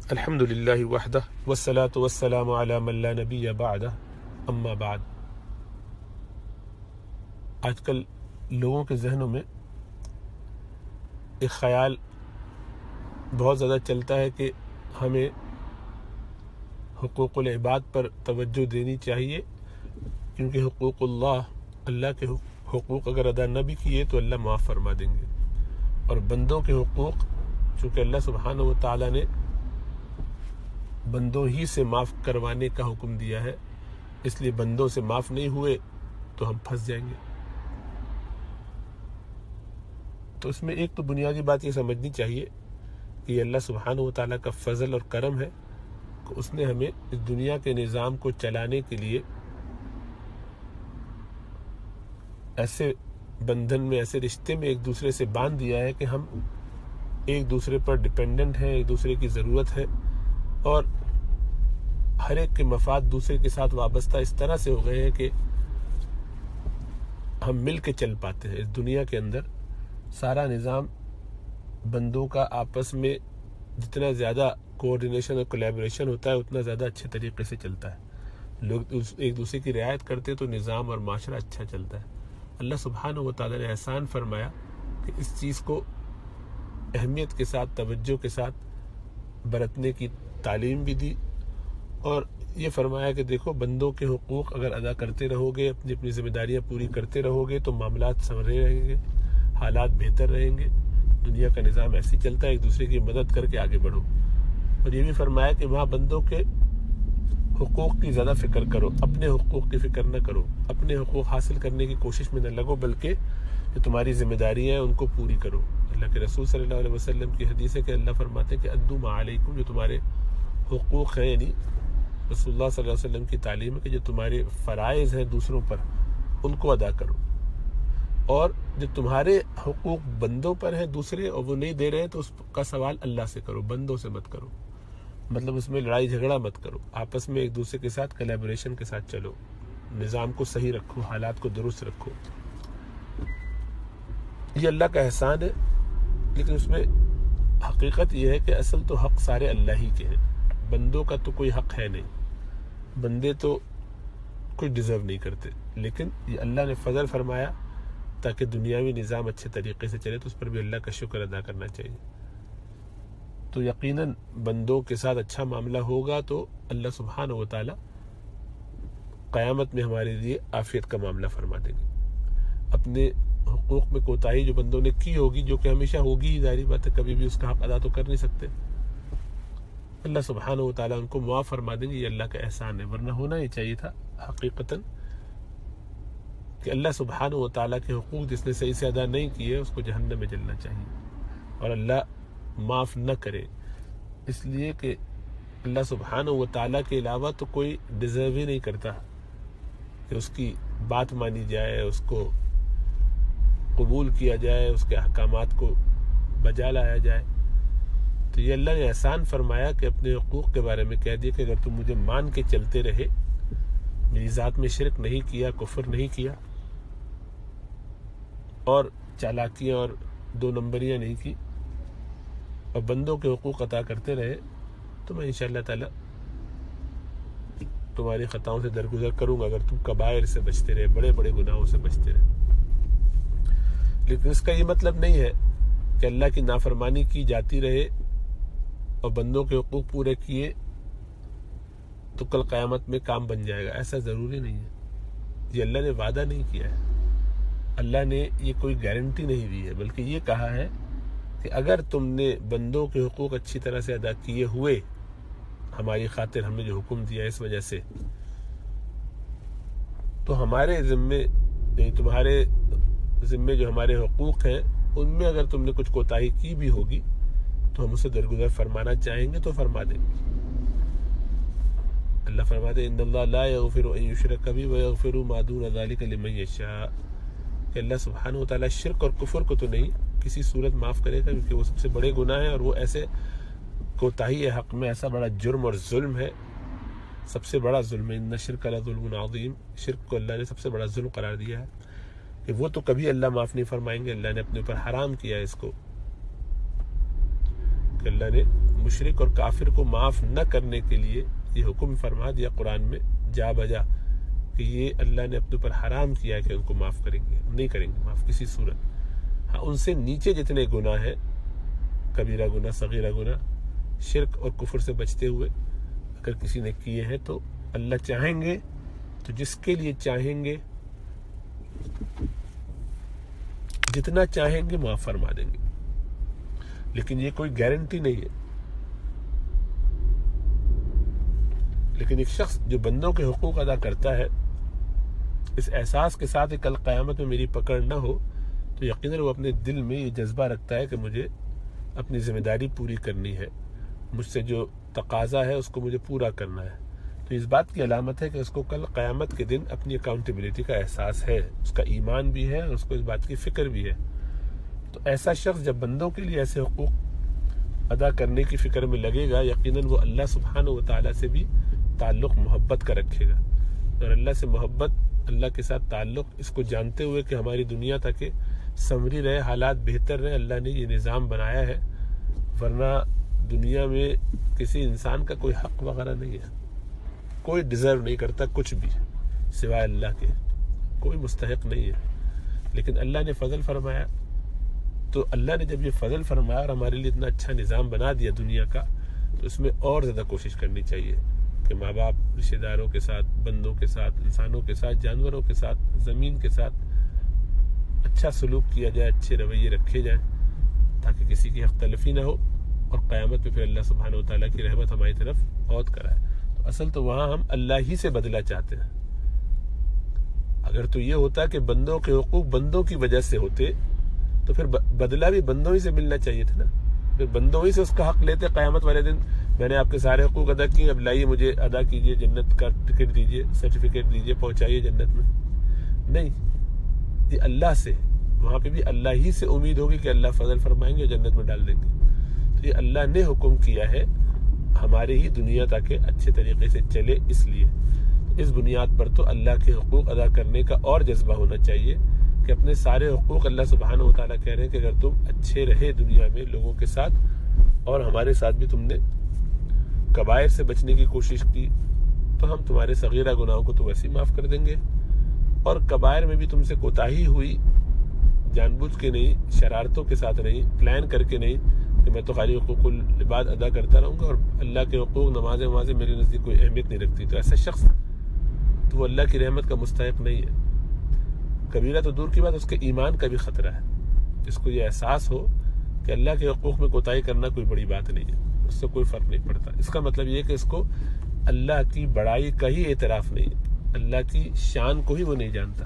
الحمد للہ وحدہ والصلاة والسلام علی من لا نبی بعدہ اما بعد۔ آج کل لوگوں کے ذہنوں میں ایک خیال بہت زیادہ چلتا ہے کہ ہمیں حقوق العباد پر توجہ دینی چاہیے، کیونکہ حقوق اللہ کے حقوق اگر ادا نہ بھی کیے تو اللہ معاف فرما دیں گے، اور بندوں کے حقوق چونکہ اللہ سبحانہ و تعالیٰ نے بندوں ہی سے معاف کروانے کا حکم دیا ہے، اس لیے بندوں سے معاف نہیں ہوئے تو ہم پھنس جائیں گے۔ تو اس میں ایک تو بنیادی بات یہ سمجھنی چاہیے کہ یہ اللہ سبحانہ و تعالیٰ کا فضل اور کرم ہے کہ اس نے ہمیں اس دنیا کے نظام کو چلانے کے لیے ایسے بندھن میں، ایسے رشتے میں ایک دوسرے سے باندھ دیا ہے کہ ہم ایک دوسرے پر ڈیپینڈنٹ ہیں، ایک دوسرے کی ضرورت ہے، اور ہر ایک کے مفاد دوسرے کے ساتھ وابستہ اس طرح سے ہو گئے ہیں کہ ہم مل کے چل پاتے ہیں۔ اس دنیا کے اندر سارا نظام بندوں کا آپس میں جتنا زیادہ کوآرڈینیشن اور کولیبریشن ہوتا ہے اتنا زیادہ اچھے طریقے سے چلتا ہے۔ لوگ ایک دوسرے کی رعایت کرتے تو نظام اور معاشرہ اچھا چلتا ہے۔ اللہ سبحانہ و تعالیٰ نے احسان فرمایا کہ اس چیز کو اہمیت کے ساتھ، توجہ کے ساتھ برتنے کی تعلیم بھی دی، اور یہ فرمایا کہ دیکھو بندوں کے حقوق اگر ادا کرتے رہو گے، اپنی اپنی ذمہ داریاں پوری کرتے رہو گے تو معاملات سنورے رہیں گے، حالات بہتر رہیں گے، دنیا کا نظام ایسے ہی چلتا ہے، ایک دوسرے کی مدد کر کے آگے بڑھو۔ اور یہ بھی فرمایا کہ وہاں بندوں کے حقوق کی زیادہ فکر کرو، اپنے حقوق کی فکر نہ کرو، اپنے حقوق حاصل کرنے کی کوشش میں نہ لگو، بلکہ جو تمہاری ذمہ داریاں ہیں ان کو پوری کرو۔ اللہ کے رسول صلی اللہ علیہ وسلم کی حدیث ہے کہ اللہ فرماتے ہیں کہ ادو ما علیکم، جو تمہارے حقوق ہیں، یعنی رسول اللہ صلی اللہ علیہ وسلم کی تعلیم ہے کہ جو تمہارے فرائض ہیں دوسروں پر ان کو ادا کرو، اور جو تمہارے حقوق بندوں پر ہیں دوسرے اور وہ نہیں دے رہے ہیں تو اس کا سوال اللہ سے کرو، بندوں سے مت کرو۔ مطلب اس میں لڑائی جھگڑا مت کرو، آپس میں ایک دوسرے کے ساتھ کولیبریشن کے ساتھ چلو، نظام کو صحیح رکھو، حالات کو درست رکھو۔ یہ اللہ کا احسان ہے، لیکن اس میں حقیقت یہ ہے کہ اصل تو حق سارے اللہ ہی کے ہیں، بندوں کا تو کوئی حق ہے نہیں، بندے تو کوئی ڈیزرو نہیں کرتے، لیکن یہ اللہ نے فضل فرمایا تاکہ دنیاوی نظام اچھے طریقے سے چلے تو اس پر بھی اللہ کا شکر ادا کرنا چاہیے۔ تو یقیناً بندوں کے ساتھ اچھا معاملہ ہوگا تو اللہ سبحانہ و تعالی قیامت میں ہمارے لیے عافیت کا معاملہ فرما دیں گے۔ اپنے حقوق میں کوتاہی جو بندوں نے کی ہوگی، جو کہ ہمیشہ ہوگی ہی، ظاہری بات ہے، کبھی بھی اس کا حق ادا تو کر نہیں سکتے، اللہ سبحانہ و تعالیٰ ان کو معاف فرما دیں گے۔ یہ اللہ کا احسان ہے، ورنہ ہونا ہی چاہیے تھا حقیقتاً کہ اللہ سبحانہ و تعالیٰ کے حقوق جس نے صحیح سے ادا نہیں کیے اس کو جہنم میں جلنا چاہیے، اور اللہ معاف نہ کرے، اس لیے کہ اللہ سبحانہ و تعالیٰ کے علاوہ تو کوئی ڈیزرو ہی نہیں کرتا کہ اس کی بات مانی جائے، اس کو قبول کیا جائے، اس کے احکامات کو بجا لایا جائے۔ تو یہ اللہ نے احسان فرمایا کہ اپنے حقوق کے بارے میں کہہ دیا کہ اگر تم مجھے مان کے چلتے رہے، میری ذات میں شرک نہیں کیا، کفر نہیں کیا، اور چالاکیاں اور دو نمبریاں نہیں کی، اور بندوں کے حقوق عطا کرتے رہے، تو میں انشاءاللہ تعالی تمہاری خطاؤں سے درگزر کروں گا اگر تم کبائر سے بچتے رہے، بڑے بڑے گناہوں سے بچتے رہے۔ لیکن اس کا یہ مطلب نہیں ہے کہ اللہ کی نافرمانی کی جاتی رہے اور بندوں کے حقوق پورے کیے تو کل قیامت میں کام بن جائے گا، ایسا ضروری نہیں ہے۔ یہ اللہ نے وعدہ نہیں کیا ہے، اللہ نے یہ کوئی گارنٹی نہیں دی ہے، بلکہ یہ کہا ہے کہ اگر تم نے بندوں کے حقوق اچھی طرح سے ادا کیے ہوئے، ہماری خاطر ہم نے جو حکم دیا اس وجہ سے، تو ہمارے ذمے، یعنی تمہارے ذمے جو ہمارے حقوق ہیں ان میں اگر تم نے کچھ کوتاہی کی بھی ہوگی تو ہم اسے درگزر فرمانا چاہیں گے تو فرما دیں گے۔ اللہ فرماتے ہیں ان اللہ لا یغفر ان یشرک بہ ویغفر ما دون ذلک لمن یشاء، کہ اللہ سبحانہ و تعالیٰ شرک اور کفر کو تو نہیں کسی صورت معاف کرے گا، کیونکہ وہ سب سے بڑے گناہ ہیں، اور وہ ایسے کوتاہی ہے حق میں، ایسا بڑا جرم اور ظلم ہے، سب سے بڑا ظلم ہے، ان الشرک لظلم عظیم، شرک کو اللہ نے سب سے بڑا ظلم قرار دیا ہے کہ وہ تو کبھی اللہ معاف نہیں فرمائیں گے۔ اللہ نے اپنے اوپر حرام کیا ہے اس کو، کہ اللہ نے مشرک اور کافر کو معاف نہ کرنے کے لیے یہ حکم فرما دیا قرآن میں جا بجا کہ یہ اللہ نے اپنے اوپر حرام کیا ہے کہ ان کو معاف کریں گے، نہیں کریں گے معاف کسی صورت۔ ہاں ان سے نیچے جتنے گناہ ہیں، کبیرہ گناہ، صغیرہ گناہ، شرک اور کفر سے بچتے ہوئے اگر کسی نے کیے ہیں تو اللہ چاہیں گے تو جس کے لیے چاہیں گے جتنا چاہیں گے معاف فرما دیں گے، لیکن یہ کوئی گارنٹی نہیں ہے۔ لیکن ایک شخص جو بندوں کے حقوق ادا کرتا ہے اس احساس کے ساتھ کہ کل قیامت میں میری پکڑ نہ ہو، تو یقیناً وہ اپنے دل میں یہ جذبہ رکھتا ہے کہ مجھے اپنی ذمہ داری پوری کرنی ہے، مجھ سے جو تقاضا ہے اس کو مجھے پورا کرنا ہے۔ تو اس بات کی علامت ہے کہ اس کو کل قیامت کے دن اپنی اکاؤنٹیبلٹی کا احساس ہے، اس کا ایمان بھی ہے اور اس کو اس بات کی فکر بھی ہے۔ تو ایسا شخص جب بندوں کے لیے ایسے حقوق ادا کرنے کی فکر میں لگے گا، یقیناً وہ اللہ سبحانہ و تعالیٰ سے بھی تعلق محبت کا رکھے گا، اور اللہ سے محبت، اللہ کے ساتھ تعلق، اس کو جانتے ہوئے کہ ہماری دنیا تک سنوری رہے، حالات بہتر رہے، اللہ نے یہ نظام بنایا ہے، ورنہ دنیا میں کسی انسان کا کوئی حق وغیرہ نہیں ہے، کوئی ڈیزرو نہیں کرتا کچھ بھی سوائے اللہ کے، کوئی مستحق نہیں ہے۔ لیکن اللہ نے فضل فرمایا، تو اللہ نے جب یہ فضل فرمایا اور ہمارے لیے اتنا اچھا نظام بنا دیا دنیا کا، تو اس میں اور زیادہ کوشش کرنی چاہیے کہ ماں باپ، رشتہ داروں کے ساتھ، بندوں کے ساتھ، انسانوں کے ساتھ، جانوروں کے ساتھ، زمین کے ساتھ اچھا سلوک کیا جائے، اچھے رویے رکھے جائیں، تاکہ کسی کی حق تلفی نہ ہو اور قیامت پہ پھر اللہ سبحانہ و تعالیٰ کی رحمت ہماری طرف عود کرائے۔ تو اصل تو وہاں ہم اللہ ہی سے بدلہ چاہتے ہیں۔ اگر تو یہ ہوتا کہ بندوں کے حقوق بندوں کی وجہ سے ہوتے تو پھر بدلہ بھی بندوں ہی سے ملنا چاہیے تھا نا، پھر بندوں ہی سے اس کا حق لیتے قیامت والے دن، میں نے آپ کے سارے حقوق ادا کیے، اب لائیے مجھے ادا کیجئے، جنت کا ٹکٹ دیجئے، سرٹیفکیٹ دیجئے، پہنچائیے جنت میں۔ نہیں، یہ اللہ سے، وہاں پہ بھی اللہ ہی سے امید ہوگی کہ اللہ فضل فرمائیں گے اور جنت میں ڈال دیں گے۔ تو یہ اللہ نے حکم کیا ہے ہمارے ہی دنیا تاکہ اچھے طریقے سے چلے، اس لیے اس بنیاد پر تو اللہ کے حقوق ادا کرنے کا اور جذبہ ہونا چاہیے کہ اپنے سارے حقوق، اللہ سبحانہ و تعالیٰ کہہ رہے ہیں کہ اگر تم اچھے رہے دنیا میں لوگوں کے ساتھ، اور ہمارے ساتھ بھی تم نے کبائر سے بچنے کی کوشش کی، تو ہم تمہارے صغیرہ گناہوں کو تو ویسے ہی معاف کر دیں گے، اور کبائر میں بھی تم سے کوتاہی ہوئی، جان بوجھ کے نہیں، شرارتوں کے ساتھ نہیں، پلان کر کے نہیں کہ میں تو خالی حقوق العباد ادا کرتا رہوں گا اور اللہ کے حقوق، نمازیں میرے نزدیک کوئی اہمیت نہیں رکھتی، تو ایسا شخص تو وہ اللہ کی رحمت کا مستحق نہیں ہے۔ کبیرہ تو دور کی بات، اس کے ایمان کا بھی خطرہ ہے، جس کو یہ احساس ہو کہ اللہ کے حقوق میں کوتاہی کرنا کوئی بڑی بات نہیں ہے، اس سے کوئی فرق نہیں پڑتا۔ اس کا مطلب یہ کہ اس کو اللہ کی بڑائی کا ہی اعتراف نہیں ہے، اللہ کی شان کو ہی وہ نہیں جانتا۔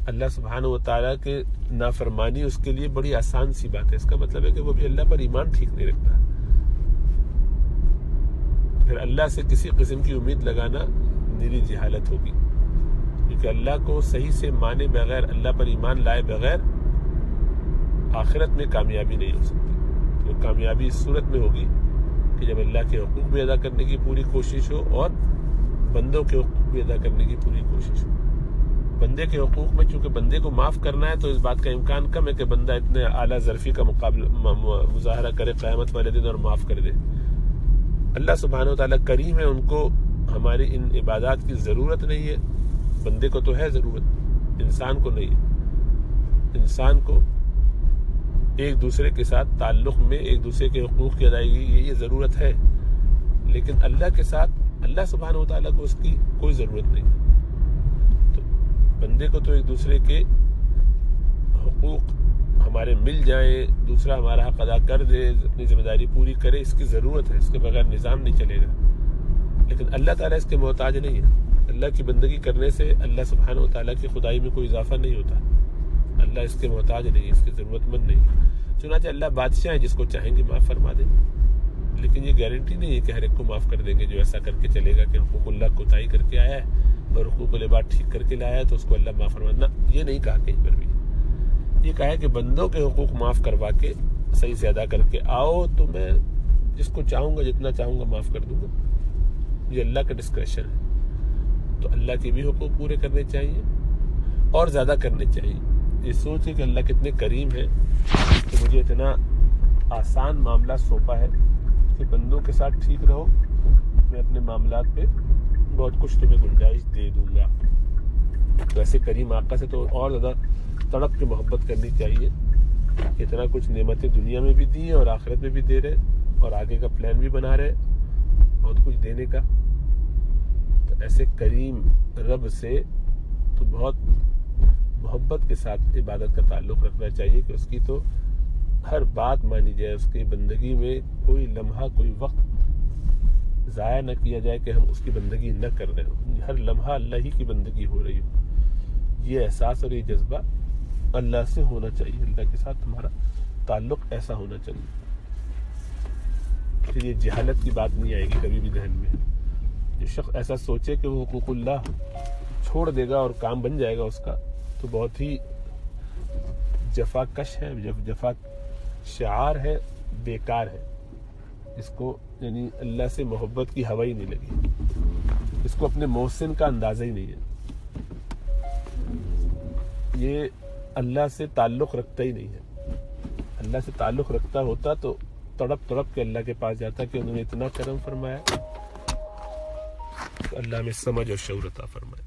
اللہ سبحانہ و تعالیٰ کے نافرمانی اس کے لیے بڑی آسان سی بات ہے، اس کا مطلب ہے کہ وہ بھی اللہ پر ایمان ٹھیک نہیں رکھتا۔ پھر اللہ سے کسی قسم کی امید لگانا نیری جہالت ہوگی، کیونکہ اللہ کو صحیح سے مانے بغیر، اللہ پر ایمان لائے بغیر آخرت میں کامیابی نہیں ہو سکتی۔ تو کامیابی اس صورت میں ہوگی کہ جب اللہ کے حقوق بھی ادا کرنے کی پوری کوشش ہو اور بندوں کے حقوق بھی ادا کرنے کی پوری کوشش ہو۔ بندے کے حقوق میں چونکہ بندے کو معاف کرنا ہے، تو اس بات کا امکان کم ہے کہ بندہ اتنے اعلیٰ ظرفی کا مظاہرہ کرے قیامت والے دن اور معاف کر دے۔ اللہ سبحانہ و تعالیٰ کریم ہے، ان کو ہماری ان عبادات کی ضرورت نہیں ہے، بندے کو تو ہے ضرورت، انسان کو نہیں ہے۔ انسان کو ایک دوسرے کے ساتھ تعلق میں ایک دوسرے کے حقوق کی ادائیگی یہ ضرورت ہے، لیکن اللہ کے ساتھ اللہ سبحانہ و تعالیٰ کو اس کی کوئی ضرورت نہیں ہے۔ تو بندے کو تو ایک دوسرے کے حقوق ہمارے مل جائیں، دوسرا ہمارا حق ادا کر دے، اپنی ذمہ داری پوری کرے، اس کی ضرورت ہے، اس کے بغیر نظام نہیں چلے گا۔ لیکن اللہ تعالیٰ اس کے محتاج نہیں ہے۔ اللہ کی بندگی کرنے سے اللہ سبحانہ و تعالیٰ کی خدائی میں کوئی اضافہ نہیں ہوتا، اللہ اس کے محتاج نہیں، اس کی ضرورت مند نہیں ہے۔ چنانچہ اللہ بادشاہ ہے، جس کو چاہیں گے معاف فرما دیں، لیکن یہ گارنٹی نہیں ہے کہ ہر ایک کو معاف کر دیں گے جو ایسا کر کے چلے گا کہ حقوق اللہ کوتاہی کر کے آیا ہے اور حقوق العباد ٹھیک کر کے لایا ہے تو اس کو اللہ معاف فرمانا، یہ نہیں کہا کہیں پر بھی۔ یہ کہا ہے کہ بندوں کے حقوق معاف کروا کے صحیح سے ادا کر کے آؤ، تو میں جس کو چاہوں گا، جتنا چاہوں گا معاف کر دوں گا۔ یہ اللہ کا ڈسکریشن ہے، تو اللہ کے بھی حقوق پورے کرنے چاہیے اور زیادہ کرنے چاہیے۔ یہ سوچ ہے کہ اللہ کتنے کریم ہے کہ مجھے اتنا آسان معاملہ سونپا ہے کہ بندوں کے ساتھ ٹھیک رہو، میں اپنے معاملات پہ بہت کچھ تمہیں گنجائش دے دوں گا۔ ویسے کریم آقا سے تو اور زیادہ تڑپ کے محبت کرنی چاہیے، اتنا کچھ نعمتیں دنیا میں بھی دی ہیں اور آخرت میں بھی دے رہے، اور آگے کا پلان بھی بنا رہے بہت کچھ دینے کا۔ تو ایسے کریم رب سے تو بہت محبت کے ساتھ عبادت کا تعلق رکھنا چاہیے کہ اس کی تو ہر بات مانی جائے، اس کی بندگی میں کوئی لمحہ کوئی وقت ضائع نہ کیا جائے کہ ہم اس کی بندگی نہ کر رہے ہوں، ہر لمحہ اللہ ہی کی بندگی ہو رہی ہو۔ یہ احساس اور یہ جذبہ اللہ سے ہونا چاہیے، اللہ کے ساتھ ہمارا تعلق ایسا ہونا چاہیے کہ یہ جہالت کی بات نہیں آئے گی کبھی بھی ذہن میں۔ جو شخص ایسا سوچے کہ وہ حقوق اللہ چھوڑ دے گا اور کام بن جائے گا اس کا، تو بہت ہی جفا کش ہے، جفا شعار ہے، بیکار ہے۔ اس کو یعنی اللہ سے محبت کی ہوا ہی نہیں لگی، اس کو اپنے محسن کا اندازہ ہی نہیں ہے، یہ اللہ سے تعلق رکھتا ہی نہیں ہے۔ اللہ سے تعلق رکھتا ہوتا تو تڑپ تڑپ کے اللہ کے پاس جاتا کہ انہوں نے اتنا کرم فرمایا۔ تو اللہ میں سمجھ اور شعور عطا فرمائے۔